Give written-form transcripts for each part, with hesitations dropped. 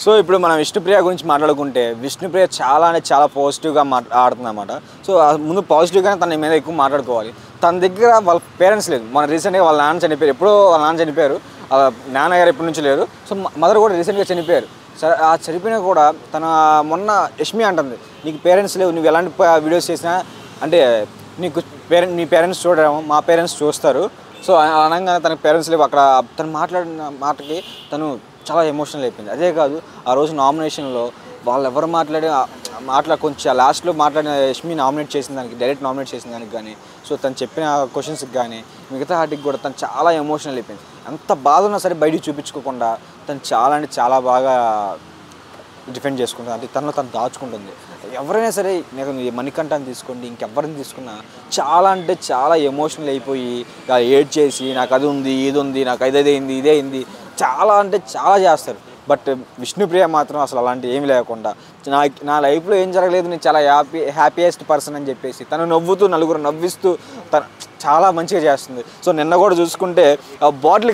So ఇప్పుడు మనం విష్ణుప్రియ గురించి మాట్లాడుకుంటే విష్ణుప్రియ చాలా పాజిటివ్గా ఆడుతుందన్నమాట. సో ముందు పాజిటివ్గానే తన మీద ఎక్కువ మాట్లాడుకోవాలి. తన దగ్గర వాళ్ళ పేరెంట్స్ లేదు. మన రీసెంట్గా వాళ్ళ నాన్న చనిపోయారు. ఎప్పుడో వాళ్ళ నాన్న చనిపోయారు. నాన్నగారు ఎప్పటి నుంచి లేరు. సో మదర్ కూడా రీసెంట్గా చనిపోయారు. సరే ఆ చనిపోయినా కూడా తన మొన్న యష్మి అంటుంది, నీకు పేరెంట్స్ లేవు, నువ్వు ఎలాంటి వీడియోస్ చేసినా అంటే నీకు మీ పేరెంట్స్ చూడరేమో, మా పేరెంట్స్ చూస్తారు. సో అనగానే తన పేరెంట్స్ లేవు. అక్కడ తను మాట్లాడిన మాటకి తను చాలా ఎమోషనల్ అయిపోయింది. అదే కాదు, ఆ రోజు నామినేషన్లో వాళ్ళు ఎవరు కొంచెం లాస్ట్లో మాట్లాడిన యష్మి నామినేట్ చేసిన దానికి, డైరెక్ట్ నామినేట్ చేసిన దానికి కానీ, సో తను చెప్పిన క్వశ్చన్స్కి కానీ మిగతా వాటికి కూడా తను చాలా ఎమోషనల్ అయిపోయింది. ఎంత బాధ ఉన్నా సరే బయటికి చూపించుకోకుండా తను చాలా బాగా డిఫెండ్ చేసుకుంటుంది. అంటే తనలో తను దాచుకుంటుంది. ఎవరైనా సరే మణికంఠని తీసుకోండి, ఇంకెవరిని తీసుకున్నా చాలా ఎమోషనల్ అయిపోయి ఏడ్ చేసి నాకు అది ఉంది, ఇది ఉంది, నాకు ఇదే అయింది చాలా చేస్తారు. బట్ విష్ణుప్రియ మాత్రం అసలు అలాంటి ఏమి లేకుండా నా లైఫ్లో ఏం జరగలేదు, నేను చాలా హ్యాపీయెస్ట్ పర్సన్ అని చెప్పేసి తను నవ్వుతూ నలుగురు నవ్విస్తూ తను చాలా మంచిగా చేస్తుంది. సో నిన్న కూడా చూసుకుంటే బాటిల్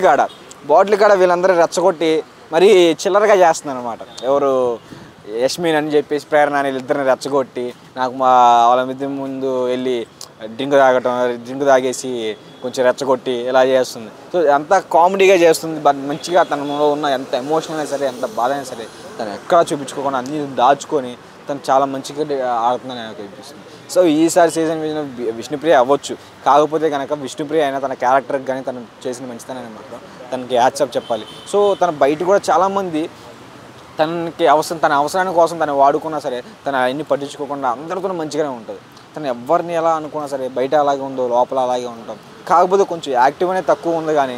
కాడ వీళ్ళందరూ రెచ్చగొట్టి మరీ చిల్లరగా చేస్తుంది అనమాట. ఎవరు యష్మిన్ అని చెప్పేసి ప్రేరణ అని వీళ్ళిద్దరిని రెచ్చగొట్టి నాకు వాళ్ళ ముందు వెళ్ళి డ్రింక్ తాగేసి కొంచెం రెచ్చగొట్టి ఇలా చేస్తుంది. సో ఎంత కామెడీగా చేస్తుంది. బట్ మంచిగా తనలో ఉన్న ఎంత ఎమోషన్ అయినా సరే, ఎంత బాధ అయినా సరే తను ఎక్కడా చూపించుకోకుండా అన్నీ దాచుకొని తను చాలా మంచిగా ఆడుతుందని నాకు అనిపిస్తుంది. సో ఈసారి సీజన్ విష్ణుప్రియ అవ్వచ్చు. కాకపోతే కనుక విష్ణుప్రియ అయినా తన క్యారెక్టర్కి కానీ తను చేసిన మంచితనాన్ని మాత్రం తనకి హ్యాట్సాప్ చెప్పాలి. సో తన బయట కూడా చాలామంది తన అవసరాని కోసం తను వాడుకున్నా సరే తను అన్నీ పట్టించుకోకుండా అందరితో మంచిగానే ఉంటుంది. తను ఎవరిని ఎలా అనుకున్నా సరే బయట అలాగే ఉందో లోపల అలాగే ఉంటాం. కాకపోతే కొంచెం యాక్టివ్ అనేది తక్కువ ఉంది కానీ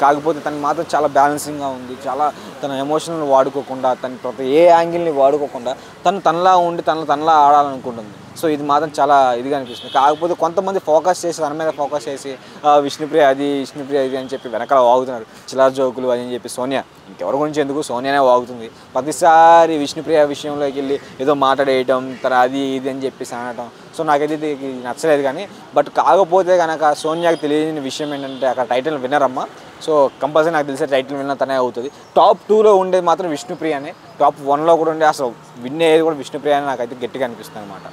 కాకపోతే తను మాత్రం చాలా బ్యాలెన్సింగ్గా ఉంది. చాలా తన ఎమోషనల్ వాడుకోకుండా, తన ప్రతి ఏ యాంగిల్ని వాడుకోకుండా తనలా ఉండి తనలా ఆడాలనుకుంటుంది. సో ఇది మాత్రం చాలా ఇదిగా అనిపిస్తుంది. కాకపోతే కొంతమంది తన మీద ఫోకస్ చేసి విష్ణుప్రియ ఇది అని చెప్పి వెనకాల వాగుతున్నారు. చిల్లర జోకులు అని చెప్పి సోనియా, ఇంకెవరి గురించి ఎందుకు, సోనియానే వాగుతుంది. ప్రతిసారి విష్ణుప్రియ విషయంలోకి వెళ్ళి ఏదో మాట్లాడేయటం, అది ఇది అని చెప్పేసి అనడం. సో నాకైతే ఇది నచ్చలేదు. కానీ కాకపోతే కనుక సోనియాకి తెలియని విషయం ఏంటంటే అక్కడ టైటిల్ విన్నర్ అమ్మ. సో కంపల్సరీ నాకు తెలిసే టైటిల్ విన్నర్ తనే అవుతుంది. టాప్ 2లో ఉండేది మాత్రం విష్ణుప్రియనే. టాప్ 1లో కూడా ఉండే అసలు విన్ అయ్యేది కూడా విష్ణుప్రియ అని నాకైతే గట్టిగా అనిపిస్తుంది అనమాట.